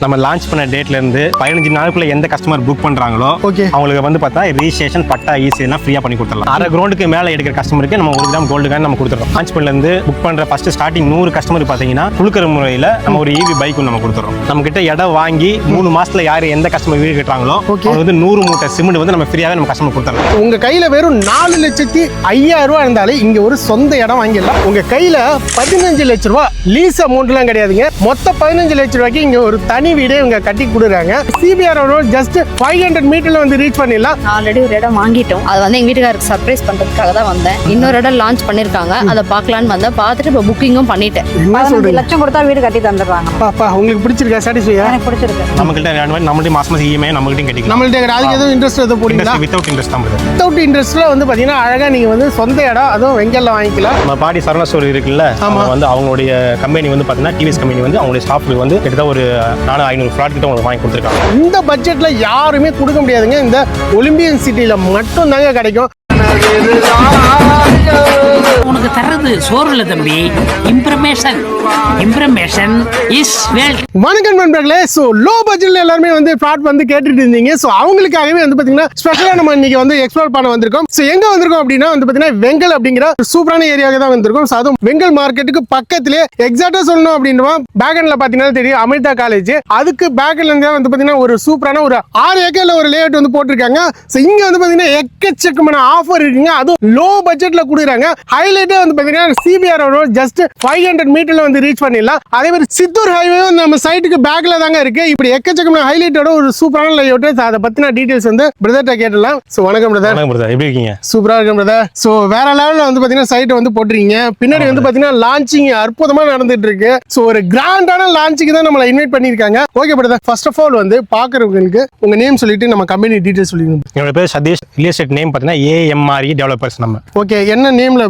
நம்ம லான்ச் பண்ண டேட்ல இருந்து 15 நாளுக்குள்ள எந்த கஸ்டமர் புக் பண்றாங்களோ அவங்களுக்கு வந்து பார்த்தா ரிஜிஸ்ட்ரேஷன் பட்டா ஈஸி எல்லாம் ஃப்ரீயா பண்ணி கொடுத்துடலாம். அரை கிரவுண்டுக்கு மேல எடுக்கிற கஸ்டமருக்கு நம்ம 1 கிராம் கோல்டு காயின் நம்ம கொடுத்துறோம். லான்ச் பண்ணல இருந்து புக் பண்ற ஃபர்ஸ்ட் ஸ்டார்டிங் 100 கஸ்டமர் பாத்தீங்கன்னா குழுக்கிற முறையில நம்ம ஒரு ஈவி பைக் நம்ம கொடுத்துறோம். நம்ம கிட்ட இடம் வாங்கி 3 மாசத்துல யாரு எந்த கஸ்டமர் வீடு கட்டுறாங்களோ அவங்க வந்து 100 மூட்டை சிமெண்ட் வந்து நம்ம ஃப்ரீயாவே நம்ம கஸ்டமர் கொடுத்துறோம். உங்க கையில வெறும் 4,05,000 ரூபாய் இருந்தாலே இங்க ஒரு சொந்த இடம் வாங்கிடலாம். உங்க கையில 15 லட்சம் ரூபாய் லீஸ் அமௌண்ட் எல்லாம் கிடையாதுங்க. மொத்தம் 15 லட்சம் ரூபாய்க்கு இங்க ஒரு தனி வீடே இவங்க கட்டி கொடுக்குறாங்க. சிபிஆர் ரோட் ஜஸ்ட் 500 மீட்டர்ல வந்து ரீச் பண்ணிடலாம். ஆல்ரெடி ஒரு இடம் வாங்கிட்டோம். அது வந்து எங்க வீட்டுக்காரருக்கு சர்ப்ரைஸ் பண்றதுக்காக தான் வந்தேன். இன்னொரு இடம் லான்ச் பண்ணிருக்காங்க, அதை பார்க்கலான்னு வந்தேன். பார்த்துட்டு இப்போ புக்கிங்கும் பண்ணிட்டேன். 15 லட்சம் கொடுத்தா வீடு கட்டி தந்துடுறாங்க. பாப்பா உங்களுக்கு பிடிச்சிருக்கா? சாட்டிஸ்ஃபையா? எனக்கு பிடிச்சிருக்கு. நம்ம கிட்ட நம்மளுடைய மாசம் இஎம்ஐ நம்ம கிட்ட கட்டிக்கலாம். நம்மள்ட்ட அதுக்கு எதுவும் இன்ட்ரெஸ்ட் எதுவும் போடுங்களா? வித்தவுட் இன்ட்ரெஸ்ட் தான். வித்தவுட் இன்ட்ரெஸ்ட்ல வந்து பாத்தீங்கன்னா அழகா நீங்க வந்து சொந்த இடம் அதுவும் வெங்கல்ல வாங்கிக்கலாம். நம்ம பாடி சரவணா ஸ்டோர் இருக்குல்ல, அவங்க வந்து அவங்களுடைய கம்பெனி வந்து பாத்தீங்கன்னா டிவிஎஸ் கம்பெனி வந்து அவங்களுடைய ஸ்டாஃப்க்கு வந்து கிட்டத்தட்ட ஒரு 400-500 ஃபிளாட் கிட்ட உங்களுக்கு வாங்கி கொடுத்துருக்காங்க. இந்த பட்ஜெட்ல யாருமே கொடுக்க முடியாதுங்க. இந்த ஒலிம்பியன் சிட்டில மட்டும் தாங்க கிடைக்கும். உனக்கு தர்றது சோறு இல்ல தம்பி, இம்ப்ரமேஷன் இஸ் வெல்த். வணக்கம் நண்பர்களே. ஸோ லோ பட்ஜெட்ல எல்லாருமே வந்து ஃபிளாட் வந்து கேட்டுட்டு இருந்தீங்க. ஸோ அவங்களுக்காகவே வந்து பாத்தீங்கன்னா ஸ்பெஷலா நம்ம இன்னைக்கு வந்து எக்ஸ்ப்ளோர் பண்ண வந்திருக்கோம். ஸோ எங்க வந்திருக்கோம் அப்படின்னா வந்து பாத்தீங்கன்னா வெங்கல் அப்படிங்கிற சூப்பரான ஏரியாவுக்கு தான் வந்திருக்கோம். ஸோ அதுவும் வெங்கல் மார்க்கெட்டுக்கு பக்கத்திலே எக்ஸாக்டா சொல்லணும் அப்படின்னா பேக்ல பாத்தீங்கன்னா தெரியும் அமிர்தா காலேஜ். அதுக்கு பேக்ல இருந்து வந்து பாத்தீங்கன்னா ஒரு சூப்பரான ஒரு 6 ஏக்கர்ல ஒரு லேஅவுட் வந்து போட்டிருக்காங்க. ஸோ இங்க வந்து பாத்தீங்கன்னா எக்கச்சக்கமான ஆஃபர் இருக்குங்க. அதுவும் லோ பட்ஜெட்ல கொடுக்குறாங்க. ஹைலைட்டே வந்து பாத்தீங்கன்னா சிபிஆர் ரோட் ஜஸ்ட் 500 மீட்டர்ல வந்து ரீச் பண்ணிடலாம். அதே மாதிரி சித்தூர் ஹைவே நம்ம சைட்டுக்கு பேக்ல தாங்க இருக்கு. இப்படி எக்கச்சக்கமான ஹைலைட்டோட ஒரு சூப்பரான லேஅவுட். அதை பத்தின டீடைல்ஸ் வந்து பிரதர்ட்ட கேட்டலாம். ஸோ வணக்கம் பிரதர். வணக்கம் பிரதர், எப்படி இருக்கீங்க? சூப்பரா இருக்கும் பிரதர். ஸோ வேற லெவல்ல வந்து பாத்தீங்கன்னா சைட் வந்து போட்டிருக்கீங்க. பின்னாடி வந்து பாத்தீங்கன்னா லான்ச்சிங் அற்புதமா நடந்துட்டு இருக்கு. ஸோ ஒரு கிராண்டான லான்ச்சிங் தான் நம்மளை இன்வைட் பண்ணிருக்காங்க. Okay brother, first of all வந்து பாக்குறவங்களுக்கு உங்க நேம் சொல்லிட்டு நம்ம கம்பெனி டீடைல்ஸ் சொல்லிடுங்க. என்னோட பேர் சதீஷ். ரியல் எஸ்டேட் நேம் பாத்தீங்கன்னா AMRE டெவலப்பர்ஸ். நம்ம ஓகே, என்ன நேம்ல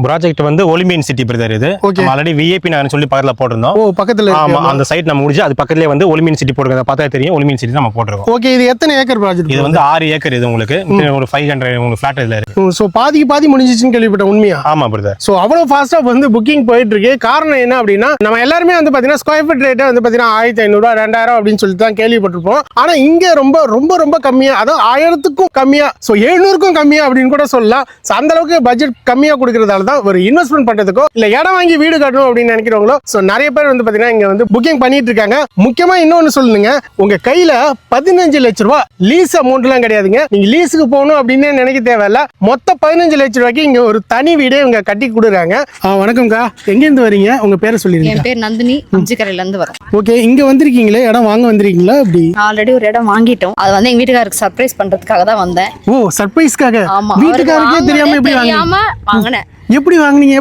ப்ராஜெக்ட் வந்து ஒலிம்பியன் சிட்டி பிரதர். இது ஆல்ரெடி விஐபி நகர்னு சொல்லி பக்கத்துல போட்டிருந்தோம். ஓ பக்கத்துல. ஆமா, அந்த சைட் நம்ம முடிஞ்சு அது பக்கத்துலயே வந்து ஒலிம்பியன் சிட்டி போட்டுருக்கோம். பார்த்தா தெரியும் ஒலிம்பியன் சிட்டி நம்ம போட்டுருக்கோம். ஓகே, இது எத்தனை ஏக்கர் ப்ராஜெக்ட்? இது வந்து 6 ஏக்கர். இது உங்களுக்கு ஒரு 500 உங்களுக்கு ஃபிளாட் இதுல இருக்கு. சோ பாதி முடிஞ்சிச்சுன்னு கேள்விப்பட்ட உண்மையா? ஆமா பிரதர். சோ அவ்வளவு ஃபாஸ்டா வந்து புக்கிங் போயிட்டு இருக்கு. காரணம் என்ன அப்படின்னா நம்ம எல்லாருமே வந்து பாத்தீங்கன்னா ஸ்கொயர் ஃபீட் ரேட் வந்து பாத்தீங்கன்னா 1500 2000 அப்படின்னு சொல்லிட்டு தான் கேள்விப்பட்டிருப்போம். ஆனா இங்க ரொம்ப ரொம்ப ரொம்ப கம்மியா, அதாவது 1000க்கும் கம்மியா, சோ 700க்கும் கம்மியா அப்படின்னு கூட சொல்லலாம். அந்த அளவுக்கு பட்ஜெட் கம்மியா கொடுக்கறதால தான் ஒரு இன்வெஸ்ட்மெண்ட் பண்றதுக்கோ இல்ல இடம் வாங்கி வீடு கட்டணும் அப்படின்னு நினைக்கிறவங்களோ சோ நிறைய பேர் வந்து பாத்தீங்கன்னா இங்க வந்து புக்கிங் பண்ணிட்டு இருக்காங்க. முக்கியமா இன்னொன்னு சொல்லுங்க, உங்க கையில 15 லட்சம் ரூபாய் லீஸ் அமௌண்ட் எல்லாம் கிடையாதுங்க. நீங்க லீஸுக்கு போகணும் அப்படின்னு நினைக்க தேவையில்ல. மொத்தம் 15 லட்சம் ரூபாய்க்கு இங்க ஒரு தனி வீடே இவங்க கட்டி கொடுக்குறாங்க. வணக்கம்க்கா, எங்க இருந்து வரீங்க? உங்க பேரை சொல்லிருங்க. என் பேர் நந்தினி, அஞ்சுக்கரையில இருந்து வரேன். ஓகே, இங்க வந்திருக்கீங்களே, இடம் வாங்க வந்திருக்கீங்களா? அப்படி ஆல்ரெடி ஒரு இடம் வாங்கிட்டோம். அது வந்து எங்க வீட்டுக்காரருக்கு சர்ப்ரைஸ் பண்றதுக்காக தான் வந்தேன். ஓ சர்ப்ரைஸ்க்காக? ஆமா, வீட்டுக்காரருக்கே தெரியாம எப்படி வாங்கினேன்? எப்படி வாங்குனீங்க?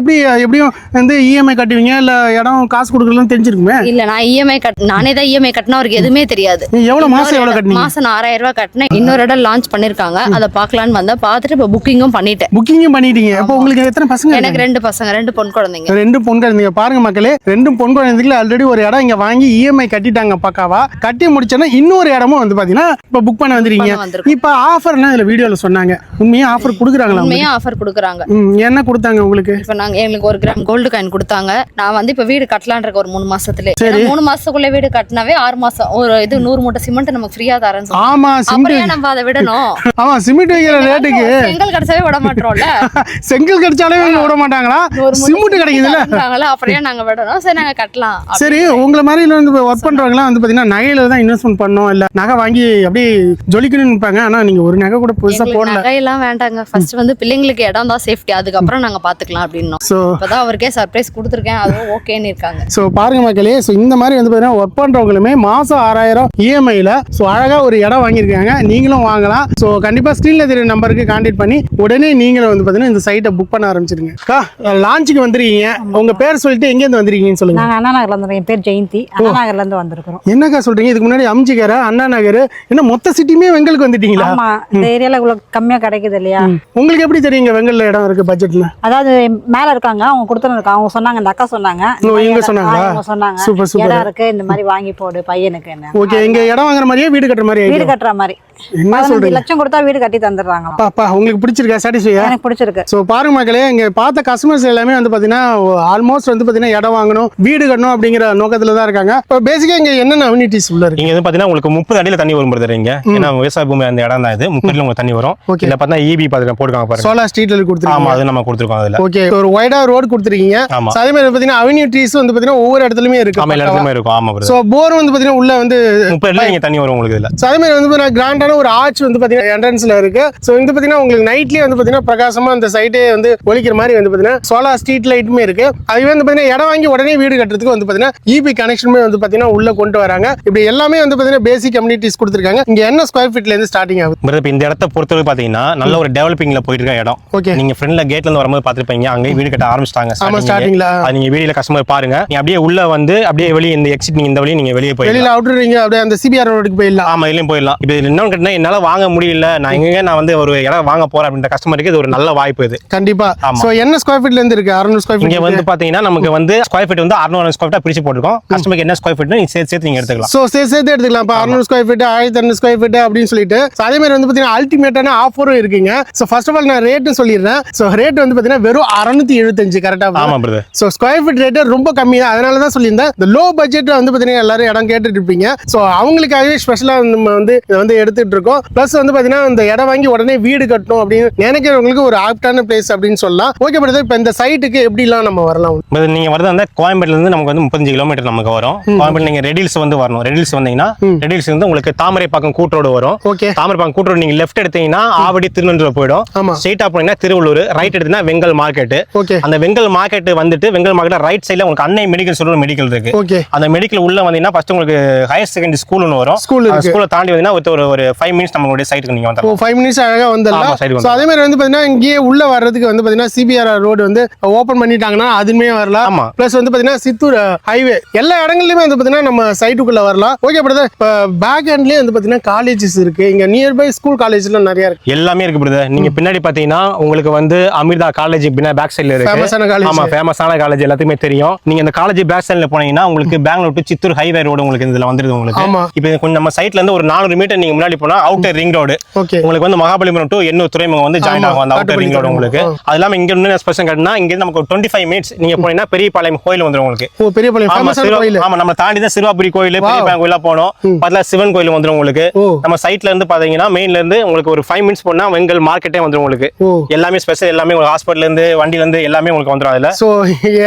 எப்படியும் வந்து இஎம்ஐ கட்டுவீங்க இல்ல இடம் காசு கொடுக்கறதுன்னு தெரிஞ்சிருக்குமே. இல்ல, நான் இஎம்ஐ நானே தான் இஎம்ஐ கட்டினா அவருக்கு எதுவுமே தெரியாது. எவ்வளவு மாசம் கட்டினீங்க? மாசம் 6000 ரூபாய் கட்டினேன். இன்னொரு இடம் லான்ச் பண்ணிருக்காங்க, அதை பார்க்கலான்னு வந்தேன். பார்த்துட்டு இப்போ புக்கிங்கும் பண்ணிட்டேன். புக்கிங்கும் பண்ணிட்டீங்க. அப்போ உங்களுக்கு எத்தனை பசங்க? எனக்கு 2 பசங்க, 2 பொன் குழந்தைங்க. 2 பொன் குழந்தைங்க. பாருங்க மக்களே, 2 பொன் குழந்தைகள் ஆல்ரெடி ஒரு இடம் இங்க வாங்கி இஎம்ஐ கட்டிட்டாங்க பக்காவா. கட்டி முடிச்சோன்னா இன்னொரு இடமும் வந்து பாத்தீங்கன்னா இப்ப புக் பண்ண வந்திருக்கீங்க. இப்ப ஆஃபர்லாம் இதுல வீடியோல சொன்னாங்க. உண்மையா ஆஃபர் கொடுக்குறாங்களா? உண்மையா ஆஃபர் கொடுக்குறாங்க. என்ன கொடுத்தாங்க உங்களுக்கு? இப்ப நாங்க எங்களுக்கு 1 கிராம் கோல்டு காயின் கொடுத்தாங்க. நான் வந்து இப்ப வீடு கட்டலான் இருக்க ஒரு 3 மாசத்துல. 3 மாசத்துக்குள்ள வீடு கட்டினாவே 6 மாசம் ஒரு இது 100 மூட்டை சிமெண்ட் நமக்கு ஃப்ரீயா தரேன்னு சொன்னாங்க. ஆமா, சிமெண்ட் நம்ம அதை விடணும். ஆமா, சிமெண்ட் வைக்கிற ரேட்டுக்கு செங்கல் கிடைச்சாவே விட மாட்டோம்ல. செங்கல் கிடைச்சாலே விட மாட்டாங்களா? சிமெண்ட் கிடைக்குதுல்ல, அப்புறம் நாங்க விடணும். சரி நாங்க கட்டலாம். சரி, உங்களை மாதிரி வந்து ஒர்க் பண்றவங்க வந்து பாத்தீங்கன்னா நகையில தான் இன்வெஸ்ட்மெண்ட் பண்ணோம், இல்ல நகை வாங்கி அப்படியே ஜொலிக்கணும்னு நினைப்பாங்க. ஆனா நீங்க ஒரு நகை கூட புதுசா போடல. நகையெல்லாம் வேண்டாங்க. ஃபர்ஸ்ட் வந்து பிள்ளைங்களுக்கு இடம் தான் சேஃப்டி, அதுக்கப்புறம் நாங்க பாத்துக்கலாம் அப்படின்னு. இப்பதான் அவருக்கே சர்ப்ரைஸ் கொடுத்துருக்கேன், அதுவும் ஓகேன்னு இருக்காங்க. ஸோ பாருங்க மக்களே, ஸோ இந்த மாதிரி வந்து பார்த்தீங்கன்னா ஒர்க் பண்ணுறவங்களுமே மாதம் 6000 இஎம்ஐல ஸோ அழகாக ஒரு இடம் வாங்கியிருக்காங்க. நீங்களும் வாங்கலாம். ஸோ கண்டிப்பாக ஸ்க்ரீனில் தெரிய நம்பருக்கு கான்டாக்ட் பண்ணி உடனே நீங்களும் வந்து பார்த்தீங்கன்னா இந்த சைட்டை புக் பண்ண ஆரம்பிச்சிருங்க. அக்கா, லான்ச்சுக்கு வந்துருக்கீங்க. உங்கள் பேர் சொல்லிட்டு எங்கேருந்து வந்திருக்கீங்கன்னு சொல்லுங்க. நாங்கள் அண்ணா நகர்ல இருந்து. என் பேர் ஜெயந்தி, அண்ணா நகர்ல இருந்து வந்திருக்கிறோம். என்னக்கா சொல்றீங்க? இதுக்கு முன்னாடி அம்ஜிகரை, அண்ணா நகர், என்ன மொத்த சிட்டியுமே வெங்கலுக்கு வந்துட்டீங்களா? ஆமா, இந்த ஏரியால இவ்வளவு கம்மியா கிடைக்குது இல்லையா? உங்களுக்கு எப்படி தெரியுங்க வெங்கல்ல இடம் இருக்கு பட்ஜெட்ல? அதாவது அதாவது மேல இருக்காங்க, அவங்க கொடுத்துருக்காங்க, அவங்க சொன்னாங்க, இந்த அக்கா சொன்னாங்க, இந்த ஓ, மாதிரி இவங்க இடம்- சொன்னாங்களா? இவங்க சொன்னாங்க சூப்பர், சூப்பர். இடம் இருக்கு, இந்த மாதிரி வாங்கி போடு பையனுக்கு. என்ன ஓகே, இங்க இடம் வாங்குற மாதிரியே வீடு கட்டுற மாதிரி வீடு idea? கட்டுற மாதிரி என்ன 15 சொல்றீங்க? லட்சம் கொடுத்தா வீடு கட்டி தந்துடுறாங்களாம். பாப்பா உங்களுக்கு பிடிச்சிருக்கா? சாட்டிஸ்ஃபையா? எனக்கு பிடிச்சிருக்கு. ஸோ பாருங்க மக்களே, இங்க பார்த்த கஸ்டமர்ஸ் எல்லாமே வந்து பாத்தீங்கன்னா ஆல்மோஸ்ட் வந்து பாத்தீங்கன்னா இடம் வாங்கணும், வீடு கட்டணும் அப்படிங்கிற நோக்கத்துல தான் இருக்காங்க. இப்போ பேசிக்கா இங்க என்னென்ன அம்யூனிட்டிஸ் உள்ள இருக்கு? இங்க வந்து பாத்தீங்கன்னா உங்களுக்கு 30 அடியில தண்ணி வரும் பிரதர். இங்க ஏன்னா விவசாய பூமி அந்த இடம் தான் இது. 30 அடியில உங்களுக்கு தண்ணி வரும். Okay. இல்ல பார்த்தா EB பாத்துக்க போட்டுருக்காங்க பாருங்க. சோலார் ஸ்ட்ரீட்ல ஆமா, கொடுத்துருக்கீங்க. அது நம்ம கொடுத்துருக்கோம் அதுல. ஓகே, ஒரு வைடா ரோடு கொடுத்துருக்கீங்க. ஆமா. So, அதே மாதிரி பாத்தீங்கன்னா அவென்யூட்டிஸ் வந்து பாத்தீங்கன்னா ஒவ்வொரு இடத்துலயுமே இருக்கு. ஆமா, எல்லா இடத்துலயுமே இருக்கும். ஆமா பிரதர். ஸோ போர் வந்து பாத்தீங்கன்னா உள்ள வந்து 30 அடியில இங்க தண்ணி வரும் உங்களுக்கு இதுல. So, அதே மாதிரி வந்து பாத்தீங்கன்னா கிராண்டான ஒரு ஆர்ச் வந்து பாத்தீங்கன்னா என்ட்ரன்ஸ்ல இருக்கு. ஸோ வந்து பாத்தீங்கன்னா உங்களுக்கு நைட்லயே வந்து பாத்தீங்கன்னா பிரகாசமா அந்த சைட்டே வந்து ஒலிக்கிற மாதிரி வந்து பாத்தீங்கன்னா சோலார் ஸ்ட்ரீட் லைட்டுமே இருக்கு. அதுவே வந்து பாத்தீங்கன்னா இடம் வாங்கி உடனே வீடு கட்டுறதுக்கு வந்து பாத்தீங்கன்னா EB கனெக்ஷனுமே வந்து பாத்தீங்கன்னா உள்ள கொண்டு வராங்க. இப்படி எல்லாமே வந்து பாத்தீங்கன்னா பேசிக் கம்யூனிட்டிஸ் கொடுத்துருக்காங்க. இங்க என்ன ஸ்கொயர் ஃபீட்ல இருந்து ஸ்டார்டிங் ஆகுது? பிரதர், இப்ப இந்த இடத்த பொறுத்தவரை பாத்தீங்கன்னா நல்ல ஒரு டெவலப்பிங்ல போயிட்டு இருக்க இடம். ஓகே. நீங்க ஃப்ரண்ட்ல கேட்ல இருந்து வரும்போது பாத்துருப்பீங்க, அங்கேயே வீடு கட்ட ஆரம்பிச்சிட்டாங்க. ஆமா, ஸ்டார்டிங்ல. அது நீங்க வீடியோல கஸ்டமர் பாருங்க. நீங்க அப்படியே உள்ள வந்து அப்படியே வெளியே இந்த எக்ஸிட் நீங்க இந்த வழி நீங்க வெளியே போயிடலாம். வெளியில அவுட்றீங்க, அப்படியே அந்த CBR ரோடுக்கு போயிடலாம். ஆமா, இதுலயும் போயிடலாம். இப்போ இது என்ன கேட்டா என்னால வாங்க முடியல, நான் வந்து ஒரு இடம் வாங்க போறேன் அப்படின்ற கஸ்டமருக்கு இது ஒரு நல்ல வாய்ப்பு இது. கண்டிப்பா. ஆமா. சோ என்ன ஸ்கொயர் ஃபீட்ல இருந்து இருக்கு? 600 ஸ்கொயர் இங்க ஃபீட். வந்து பாத்தீங்கன்னா நமக்கு வந்து ஸ்கொயர் ஃபீட் வந்து 600 ஸ்கொயர் ஃபீட்டா பிரிச்சு போட்டுருக்கோம். கஸ்டமருக்கு என்ன ஸ்கொயர் ஃபீட் நீங்க சேர்த்து நீங்க எடுத்துக்கலாம். சோ சேர்த்து எடுத்துக்கலாம். இப்போ 600 ஸ்கொயர் ஃபீட், 1200 ஸ்கொயர் ஃபீட் அப்படின்னு சொல்லிட்டு So, அதே மாதிரி வந்து பாத்தீங்கன்னா அல்டிமேட்டான ஆஃபரும் இருக்குங்க. சோ ஃபர்ஸ்ட் ஆஃப் ஆல் நான் ரேட்டு சொல்லிடுறேன். சோ ரேட் வந்து பாத்தீங்கன்னா வெறும் 675 கரெக்டா? ஆமா brother. So square feet rate ரொம்ப கம்மி தான். அதனால தான் சொல்லியிருந்தேன். இந்த லோ பட்ஜெட்ல வந்து பாத்தீங்கன்னா எல்லாரும் இடம் கேட்டுட்டு இருப்பீங்க. சோ அவங்களுக்காகவே ஸ்பெஷலா நம்ம வந்து இதை வந்து எடுத்துட்டு இருக்கோம். பிளஸ் வந்து பாத்தீங்கன்னா இந்த இடம் வாங்கி உடனே வீடு கட்டணும் அப்படின்னு நினைக்கிறவங்களுக்கு ஒரு ஆப்டான பிளேஸ் அப்படின்னு சொல்லலாம். ஓகே பிரதர், இப்போ இந்த சைட்டுக்கு எப்படிலாம் நம்ம வரலாம்? பிரதர், நீங்க வரது வந்து கோயம்பேடுல இருந்து நமக்கு வந்து 35 கிலோமீட்டர் நமக்கு வரும். கோயம்பேடு நீங்க ரெடில்ஸ் வந்து வரணும். ரெடில்ஸ் வந்தீங்கன்னா ரெடில்ஸ் வந்து உங்களுக்கு தாமரைப்பாக்கம் கூட்டரோடு வரும். ஓகே. தாமரைப்பாக்கம் கூட்டரோடு நீங்க லெஃப்ட் எடுத்தீங்கன்னா ஆவடி திருநெல்வேலி போயிடும். ஆமா. ஸ்ட்ரைட்டா போனீங்கன்னா திருவள்ளூர், ரைட் எடுத்தீங்கன்னா வெங்கல் மார்க்கெட். ஓகே. அந்த வெங்கல் மார்க்கெட் வந்துட்டு வெங்கல் மார்க்கெட் ரைட் சைடுல உங்களுக்கு அன்னை மெடிக்கல் சொல்ற மெடிக்கல் இருக்கு. ஓகே. அந்த மெடிக்கல் உள்ள வந்தீங்கன்னா ஃபர்ஸ்ட் உங்களுக்கு ஹையர் செகண்டரி ஸ்கூல் ஒன்று வரும். ஸ்கூல் இருக்கு. ஸ்கூலை தாண்டி வந்தீங்கன்னா ஒரு 5 மினிட்ஸ் நம்மளுடைய சைட்டுக்கு நீங்க வந்துடலாம். 5 மினிட்ஸ் அழகா வந்துடலாம். ஆமா, side ஸோ அதே மாதிரி வந்து பாத்தீங்கன்னா இங்கேயே உள்ள வர்றதுக்கு வந்து பாத்தீங்கன்னா CBR ரோடு வந்து ஓபன் பண்ணிட்டாங்கன்னா அதுமே வரலாம். ஆமா. பிளஸ் வந்து பாத்தீங்கன்னா சித்தூர் ஹைவே எல்லா இடங்கள்லயுமே வந்து பாத்தீங்கன்னா நம்ம சைட்டுக்குள்ள வரலாம். ஓகே பிரதர், இப்போ பேக் ஹேண்ட்லயே வந்து பாத்தீங்கன்னா காலேஜஸ் இருக்கு. இங்க நியர்பை ஸ்கூல் காலேஜ்லாம் நிறைய இருக்கு. எல்லாமே இருக்கு பிரதர். நீங்க பின்னாடி பாத்தீங்கன்னா உங்களுக்கு வந்து அமிர்தா காலேஜ் பின்னாடி பேக் சைடுல இருக்கு. ஃபேமஸான காலேஜ். ஆமா, ஃபேமஸான காலேஜ் எல்லாத்துக்குமே தெரியும். நீங்க இந்த காலேஜ் பேக் சைடுல போனீங்கன்னா உங்களுக்கு Bangalore to Chittoor highway road உங்களுக்கு இதுல வந்துருது உங்களுக்கு. ஆமா. இப்போ கொஞ்சம் நம்ம சைட்ல இருந்து ஒரு 400 மீட்டர் நீங்க முன்னாடி போனா அவுட்டர் ரிங் ரோடு. ஓகே. உங்களுக்கு வந்து மகாபலிபுரம் டு எண்ணூர் துறைமுகம் வந்து ஜாயின் ஆமா, ஆகும் அந்த அவுட்டர் ரிங் ரோடு உங்களுக்கு. காட்டுப்பள்ளி. அது இல்லாம இங்க இருந்து ஸ்பெஷல் கட்டினா இங்க இருந்து நமக்கு 25 மினிட்ஸ் நீங்க போனீங்கன்னா பெரியபாளையம் கோயில் வந்துரும் உங்களுக்கு. ஓ, பெரிய பாளையம் ஆமா, ஃபேமஸான கோயில். ஆமா, நம்ம தாண்டி தான் சிறுவாபுரி கோயில், பெரியபாளையம் கோயிலா போனோம். பக்கத்துல சிவன் கோயில் வந்துரும் உங்களுக்கு. ஓ. நம்ம சைட்ல இருந்து பாத்தீங்கன்னா மெயின்ல இருந்து உங்களுக்கு ஒரு 5 மினிட்ஸ் போனா வெங்கல் மார்க்கெட்டே வந்துரும் உங்களுக்கு. ஓ. எல்லாமே ஸ்பெஷல், எல்லாமே உங்களுக்கு ஹாஸ்பிட்டல்ல இருந்து வண்டில இருந்து எல்லாமே உங்களுக்கு வந்துரும் அதுல. ஸோ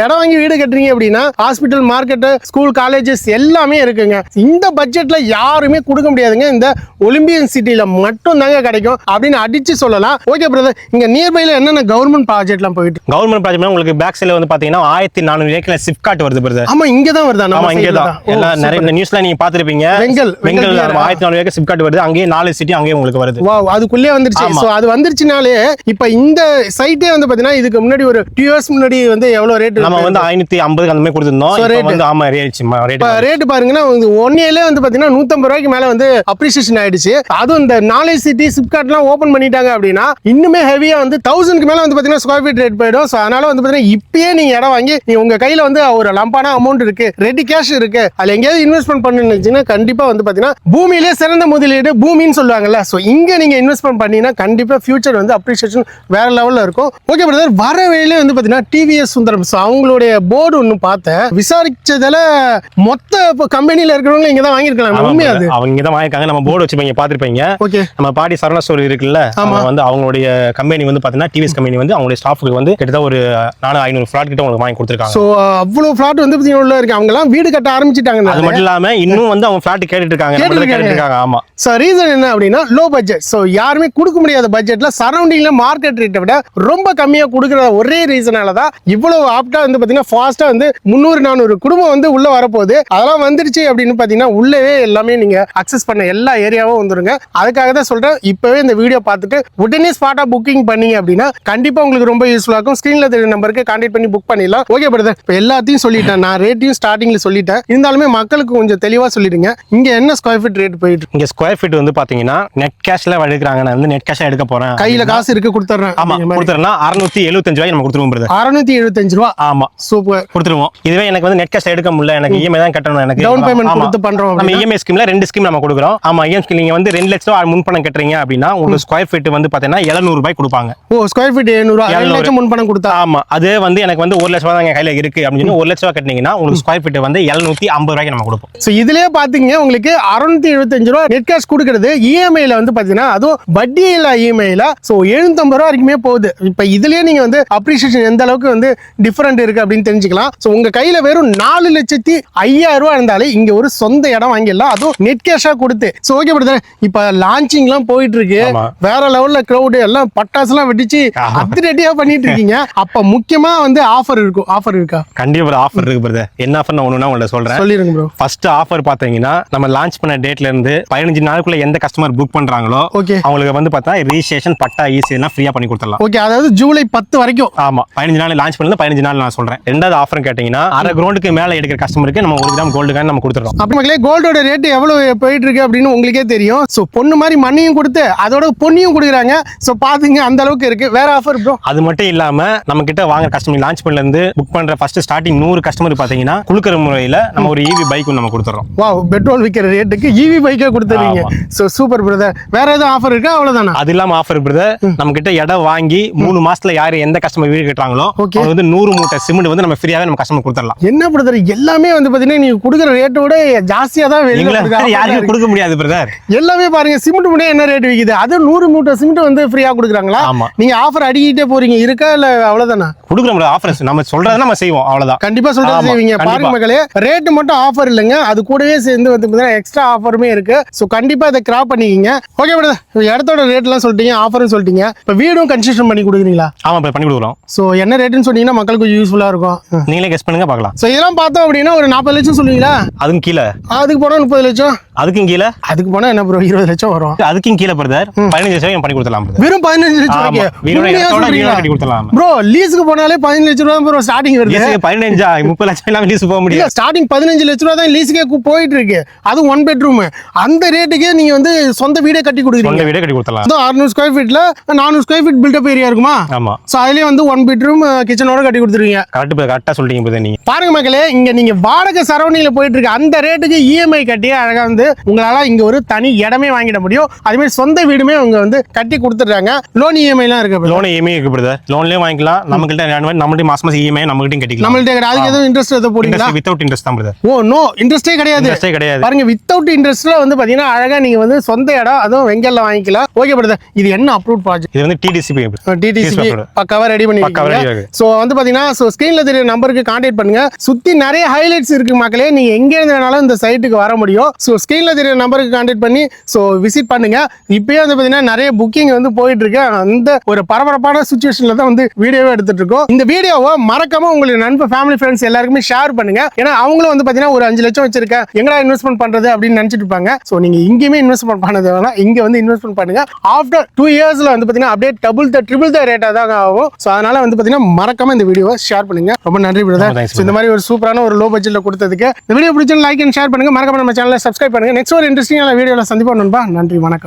இடம் வாங்கி வீடு கட்டுறீங்க அப்படின்னா ஹாஸ்பிட்டல், மார்க்கெட்டு, ஸ்கூல், காலேஜஸ் எல்லாமே இருக்குங்க. இந்த பட்ஜெட்ல யாருமே கொடுக்க முடியாதுங்க. இந்த ஒலிம்பியன் சிட்டில மட்டும் தாங்க கிடைக்கும் அப்படின்னு அடிச்சு சொல்லலாம். ஓகே பிரதர், இங்க நியர்பைல என்னென்ன கவர்மெண்ட் ப்ராஜெக்ட்லாம் போயிட்டு? கவர்மெண்ட் ப்ராஜெக்ட் உங்களுக்கு பேக் சைடுல வந்து பாத்தீங்கன்னா 1400 ஏக்கர்ல சிப்காட் வருது பிரதர். ஆமா, இங்க தான் வருதா? ஆமா, இங்க தான். எல்லா நிறைய நியூஸ்ல நீங்க பாத்துருப்பீங்க. வெங்கல் 1400 ஏக்கர் சிப்காட் வருது. அங்கேயே 4 சிட்டி அங்கேயே உங்களுக்கு வருது. வாவ், அதுக்குள்ளே வந்துருச்சு. ஆமா. சோ அது வந்துருச்சுனாலே இப்ப இந்த சைட்டே வந்து பாத்தீங்கன்னா இதுக்கு முன்னாடி ஒரு 2 இயர்ஸ் முன்னாடி வந்து எவ்வளவு ரேட் நம்ம வந்து 550 அந்த மாதிரி கொடுத்திருந்தோம். So, இப்போ rate. வந்து ஆமா ரேட் ரேட் ரேட் பாருங்கன்னா 1 இயர்ல வந்து பாத்தீங்கன்னா 150 ரூபாய்க்கு மேல வந்து அப்ரிசியேஷன் ஆயிடுச்சு. அதுவும் இந்த நாலேஜ் சிட்டி சிப்காட்லாம் ஓபன் பண்ணிட்டாங்க அப்படின்னா இன்னுமே ஹெவியா வந்து 1000க்கு மேல வந்து பாத்தீங்கன்னா ஸ்கொயர் ஃபீட் ரேட் போயிடும். சோ அதனால வந்து பாத்தீங்கன்னா இப்பயே நீங்க இடம் வாங்கி நீங்க உங்க கையில வந்து ஒரு லம்பான அமௌண்ட் இருக்கு, ரெடி கேஷ் இருக்கு, அதுல எங்கேயாவது இன்வெஸ்ட்மெண்ட் பண்ணுச்சுன்னா கண்டிப்பா வந்து பாத்தீங்கன்னா பூமியிலே சிறந்த முதலீடு பூமின்னு சொல்லுவாங்கல்ல. சோ இங்க நீங்க இன்வெஸ்ட்மெண்ட் பண்ணீங்கன்னா கண்டிப்பா ஃபியூச்சர் வந்து அப்ரிசியேஷன் வேற லெவல்ல இருக்கும். ஓகே பிரதர், வர வழியிலே வந்து பாத்தீங்கன்னா TVS சுந்தரம் அவங்களுடைய போர்டு ஒன்னு பார்த்தேன். விசாரிச்சதுல மொத்த கம்பெனில இருக்கிறவங்க இங்க தான் வாங்கியிருக்கலாம். உண்மையா அது? அவங்க இங்க தான் வாங்கிருக்காங்க. நம்ம போர்டு வச்சுப்பீங்க பாத்துருப்பீங்க. ஓகே. நம்ம பாடி சரவணா ஸ்டோர் இருக்குல்ல, அவங்க வந்து அவங்களுடைய கம்பெனி வந்து பாத்தீங்கன்னா TVS கம்பெனி வந்து அவங்களுடைய ஸ்டாஃப்க்கு வந்து கிட்டத்தட்ட ஒரு 400-500 ஃபிளாட் கிட்ட உங்களுக்கு வாங்கி கொடுத்துருக்காங்க. சோ அவ்வளவு ஃபிளாட் வந்து பாத்தீங்கன்னா உள்ள இருக்கு. அவங்க எல்லாம் வீடு கட்ட ஆரம்பிச்சிட்டாங்க. அது மட்டும் இல்லாம இன்னும் வந்து அவங்க ஃபிளாட் கேட்டுட்டு இருக்காங்க. ஆமா. சோ ரீசன் என்ன அப்படின்னா லோ பட்ஜெட். சோ யாருமே கொடுக்க முடியாத பட்ஜெட்ல சரௌண்டிங்ல மார்க்கெட் ரேட்டை விட ரொம்ப கம்மியா கொடுக்குற ஒரே ரீசனால தான் இவ்வளவு ஆப்டா வந்து பாத்தீங்கன்னா ஃபாஸ்டா வந்து 300-400 குடும்பம் வந்து உள்ள வரப்போகுது. அதெல்லாம் வந்துருச்சு அப்படின்னு பாத்தீங்கன்னா உள்ளவே எல்லாமே நீங்க அக்சஸ் பண்ண எல்லா ஏரியாவும் வந்துருங்க. அதுக்காக தான் சொல்றேன், இப்பவே இந்த வீடியோ பார்த்துட்டு உடனே ஸ்பாட்டா புக்கிங் பண்ணீங்க அப்படின்னா கண்டிப்பா உங்களுக்கு ரொம்ப யூஸ்ஃபுல்லா இருக்கும். ஸ்கிரீன்ல தெரியுற நம்பருக்கு கான்டாக்ட் பண்ணி புக் பண்ணிடலாம். ஓகே பிரதர், இப்போ எல்லாத்தையும் சொல்லிட்டேன். நான் ரேட்டையும் ஸ்டார்டிங்ல சொல்லிட்டேன். இருந்தாலுமே மக்களுக்கு கொஞ்சம் தெளிவா சொல்லிடுங்க. இங்க என்ன ஸ்கொயர் ஃபீட் ரேட் போயிட்டு? இங்க ஸ்கொயர் ஃபீட் வந்து பாத்தீங்கன்னா நெட் கேஷ்ல எடுக்கிறாங்க. நான் வந்து நெட் கேஷா எடுக்க போறேன், கையில காசு இருக்கு கொடுத்துறேன். ஆமா கொடுத்துறேன்னா ரூபாய் நம்ம கொடுத்துருவோம் பிரதர். 675 ரூபா. ஆமா, சூப்பர், கொடுத்துருவோம். இதுவே எனக்கு வந்து நெட் கேஷ் எடுக்க முடியல, எனக்கு இஎம்ஐ தான் கட்டணும், எனக்கு டவுன் பேமெண்ட் கொடுத்து பண்றோம். நம்ம இஎம்ஐ ஸ்கீம்ல 2 ஸ்கீம் நம்ம கொடுக்குறோம். ஆமா, இஎம்ஐ ஸ்கீம் நீங்க வந்து 2 லட்சம் ரூபாய் முன்பணம் கட்டுறீங்க அப்படின்னா உங்களுக்கு ஸ்கொயர் ஃபீட் வந்து பாத்தீங்கன்னா 700 ரூபாய் கொடுப்பாங்க. ஓ, ஸ்கொயர் ஃபீட் 700 2 லட்சம் முன்பணம் கொடுத்தா. ஆமா, அது வந்து எனக்கு வந்து 1 லட்சம் ரூபாய் தான் கையில இருக்கு அப்படின்னு 1 லட்சம் ரூபாய் கட்டினீங்கன்னா உங்களுக்கு ஸ்கொயர் ஃபீட் வந்து 750 ரூபாய்க்கு நம்ம கொடுப்போம். சோ இதுலயே பாத்தீங்க உங்களுக்கு 675 ரூபா நெட் கேஷ் கொடுக்கிறது. இஎம்ஐல வந்து பாத்தீங்கன்னா அதுவும் வட்டி இல்ல இஎம்ஐல சோ 750 ரூபா வரைக்குமே போகுது. இப்ப இதுலயே நீங்க வந்து அப்ரிசியேஷன் எந்த அளவுக்கு வந்து டிஃபரெண்ட் இருக்கு அப்படின்னு தெரிஞ்சுக்கலாம். சோ உங்க கையில வெறும் 4,05,000 ரூபாய் இருந்தாலே இங்க ஒரு சொந்த இடம் வாங்கிடலாம், அதுவும் நெட் கேஷா கொடுத்து. சோ ஓகே பிரதர், இப்ப லான்ச்சிங் எல்லாம் போயிட்டு இருக்கு, வேற லெவல்ல கிரௌட் எல்லாம் பட்டாசு எல்லாம் வெடிச்சு அதிரடியா பண்ணிட்டு இருக்கீங்க. அப்ப முக்கியமா வந்து ஆஃபர் இருக்கும், ஆஃபர் இருக்கா? கண்டிப்பா ஆஃபர் இருக்கு பிரதர். என்ன ஆஃபர் நான் ஒண்ணுனா உங்களை சொல்றேன், சொல்லிருங்க ப்ரோ. ஃபர்ஸ்ட் ஆஃபர் பாத்தீங்கன்னா நம்ம லான்ச் பண்ண டேட்ல இருந்து 15 நாளுக்குள்ள எந்த கஸ்டமர் புக் பண்றாங்களோ அவங்களுக்கு வந்து பார்த்தா ரிஜிஸ்ட்ரேஷன் பட்டா ஈஸி எல்லாம் ஃப்ரீயா பண்ணி கொடுத்துடலாம். ஓகே, அதாவது ஜூலை 10 வரைக்கும். ஆமா, 15 நாள் லான்ச் பண்ணது 15 நாள் நான் சொல்றேன். ரெண்டாவது ஆஃபர் கேட்டீங்கன்னா அரை கிரவுண்டுக்கு மேல எடுக்கிற கஸ்டமருக்கு நம்ம 1 கிராம் கோல்டு காயின் நம்ம கொடுத்துறோம். அப்ப மக்களே, கோல்டோட ரேட் எவ்வளவு போயிட்டு இருக்கு அப்படின்னு உங்களுக்கே தெரியும். சோ பொண்ணு மாதிரி மண்ணையும் கொடுத்து அதோட பொண்ணையும் கொடுக்குறாங்க. சோ பாத்தீங்க அந்த அளவுக்கு இருக்கு. வேற ஆஃபர் ப்ரோ? அது மட்டும் இல்லாம நம்ம கிட்ட வாங்குற கஸ்டமர் லான்ச் பண்ணல இருந்து புக் பண்ற ஃபர்ஸ்ட் ஸ்டார்டிங் 100 கஸ்டமர் பாத்தீங்கன்னா குளுக்கிற முறையில நம்ம ஒரு ஈவி பைக் நம்ம கொடுத்துறோம். வாவ், பெட்ரோல் விக்கிற ரேட்டுக்கு ஈவி பைக்கே கொடுத்துறீங்க. So super brother. வேற ஏதாவது ஆஃபர் இருக்கா? அவ்வளவுதானா? அது இல்லாம ஆஃபர் பிரதர், நம்ம கிட்ட இடம் வாங்கி 3 மாசத்துல யாரு எந்த கஸ்டமர் வீடு கட்டுறாங்களோ அவங்க வந்து 100 மூட்டை சிமெண்ட் வந்து நம்ம ஃப்ரீயாவே நம்ம கஸ்டமர் கொடுத்துடலாம். என்ன பிரதர், எல்லாமே வந்து பாத்தீங்கன்னா நீங்க கொடுக்குற ரேட்டோட ஜாஸ்தியா தான் யாருக்கும் கொடுக்க முடியாது பிரதர். எல்லாமே பாருங்க, சிமெண்ட் மூட்டை என்ன ரேட் விக்குது, அது 100 மூட்டை சிமெண்ட் வந்து ஃப்ரீயா கொடுக்குறாங்களா? நீங்க ஆஃபர் அடிக்கிட்டே போறீங்க, இருக்கா இல்ல அவ்வளவுதானா? கொடுக்குறோம் ஆஃபர், நம்ம சொல்றதை நம்ம செய்வோம், அவ்வளவுதான். கண்டிப்பா சொல்றது செய்வீங்க. பாருங்க மக்களே, ரேட் மட்டும் ஆஃபர் இல்லைங்க, அது கூடவே சேர்ந்து வந்து எக்ஸ்ட்ரா ஆஃபருமே இருக்கு. சோ கண்டிப்பா அதை கிராப் பண்ணிக்கிங்க. ஓகே பிரதர், இடத்தோட ரேட் எல்லாம் சொல்லிட்டீங்க, ஆஃபரும் சொல்லிட்டீங்க. இப்ப வீடும் கன்ஸ்ட்ரக்ஷன் பண்ணி கொடுக்குறீங்களா? ஆமா, பண்ணி கொடுக்குறோம். சோ என்ன ரேட்னு சொன்னீங்கன்னா மக்களுக்கு கொஞ்சம் யூஸ்ஃபுல்லா இருக்கும். நீங்களே கெஸ் பண்ணுங்க பார்க்கலாம். சோ இதெல்லாம் பார்த்தோம் அப்படின்னா ஒரு 40 லட்சம் சொல்லுவீங்களா? அதுக்கு கீழே. அதுக்கு போனா 30 லட்சம். அதுக்கும் கீழே. அதுக்கு போனா என்ன ப்ரோ 20 லட்சம் வரும். அதுக்கும் கீழே பிரதர் 15 லட்சம் பண்ணி கொடுத்தலாம். வெறும் 15 லட்சம் கொடுத்தலாம் ப்ரோ. லீஸுக்கு போனாலே 15 லட்சம் ரூபாய் ப்ரோ ஸ்டார்டிங் வருது. 15 30 லட்சம் எல்லாம் லீஸ் போக முடியாது. ஸ்டார்டிங் 15 லட்சம் ரூபாய் தான் லீஸுக்கே போயிட்டு இருக்கு. அது 1 பெட்ரூம். அந்த ரேட்டுக்கே நீங்க வந்து சொந்த வீடே கட்டி கொடுக்குறீங்க. சொந்த வீடே கட்டி கொடுத்தலாம். 600 ஸ்கொயர் ஃபீட்ல 400 ஸ்கொயர் ஃபீட் பில்டப் ஏரியா இருக்குமா? ஆமா. சோ அதுலயே வந்து 1 பெட்ரூம் கிச்சனோட கட்டி கொடுத்துருவீங்க. கரெக்ட்டா சொல்றீங்க பிரதர் நீங்க. பாருங்க மக்களே, இங்க நீங்க வாடகை சரௌண்டிங்ல போயிட்டு இருக்கு அந்த ரேட்டுக்கு இஎம்ஐ கட்டி அழகா வந்து உங்களால இங்க ஒரு தனி இடமே வாங்கிட முடியும். அதே மாதிரி சொந்த வீடுமே அவங்க வந்து கட்டி கொடுத்துறாங்க. லோன் இஎம்ஐ எல்லாம் இருக்கு. லோன் இஎம்ஐ இருக்கு பிரதர். லோன்லயே வாங்கிக்கலாம். நம்மகிட்ட நம்மகிட்ட மாசம் இஎம்ஐ நம்மகிட்ட கட்டிக்கலாம். நம்மகிட்ட அதுக்கு எதுவும் இன்ட்ரெஸ்ட் எதுவும் போடுவீங்களா? வித்அவுட் இன்ட்ரெஸ்ட் தான் பிரதர். ஓ நோ, இன்ட்ரெஸ்டே கிடையாது. பாருங்க, வித்அவுட் இன்ட்ரெஸ்ட்ல வந்து பாத்தீங்கன்னா அழகா நீங்க வந்து சொந்த இடம் அதுவும் வெங்கல்ல வாங்கிக்கலாம். ஓகே பிரதர், இது என்ன அப்ரூவ் ப்ராஜெக்ட்? இது வந்து டிடிசிபி பக்காவா ரெடி பண்ணிருக்கீங்க. சோ வந்து பாத்தீங்கன்னா ஸ்கிரீன்ல தெரிய நம்பருக்கு கான்டாக்ட் பண்ணுங்க. சுத்தி நிறைய ஹைலைட்ஸ் இருக்கு மக்களே, நீங்க எங்க இருந்து வேணாலும் இந்த சைட்டுக்கு வர முடியும். சோ ஸ்கிரீன்ல தெரிய நம்பருக்கு கான்டாக்ட் பண்ணி சோ விசிட் பண்ணுங்க. இப்பயே வந்து பாத்தீங்கன்னா நிறைய புக்கிங் வந்து போயிட்டு இருக்கு. அந்த ஒரு பரபரப்பான சிச்சுவேஷன்ல தான் வந்து வீடியோவே எடுத்துட்டு இருக்கோம். இந்த வீடியோவை மறக்காம உங்களுக்கு நண்பர் ஃபேமிலி ஃப்ரெண்ட்ஸ் எல்லாருக்குமே ஷேர் பண்ணுங்க. ஏன்னா அவங்களும் வந்து பாத்தீங்கன்னா ஒரு 5 லட்சம் வச்சிருக்கேன், எங்கடா இன்வெஸ்ட்மெண்ட் பண்றது அப்படின்னு நினைச்சிட்டு இருப்பாங்க. சோ நீங்க இங்கேயுமே இன்வெஸ்ட்மெண்ட் பண்ணது வேணா, இங்க வந்து இன்வெஸ்ட்மெண்ட் பண்ணுங்க. ஆஃப்டர் 2 இயர்ஸ்ல வந்து பாத்தீங்கன்னா அப்படியே ட்ரிபிள் த ரேட்டா தான் ஆகும். சோ அதனால வந்து பாத்தீங்கன்னா மறக்காம இந்த வீடியோவை ஷேர் பண்ணுங்க. ரொம்ப நன்றி பிரதர். இந்த மாதிரி ஒரு சூப்பரான ஒரு லோ பட்ஜெட்ல கொடுத்ததுக்கு. இந்த வீடியோ பிடிச்சா லைக் அண்ட் ஷேர் பண்ணுங்க. மறக்காம நம்ம சேனலை சப்ஸ்கிரைப் பண்ணுங்க. நெக்ஸ்ட் ஒரு இன்ட்ரெஸ்டிங்கான வீடியோல சந்திப்போம் நண்பா. நன்றி, வணக்கம்.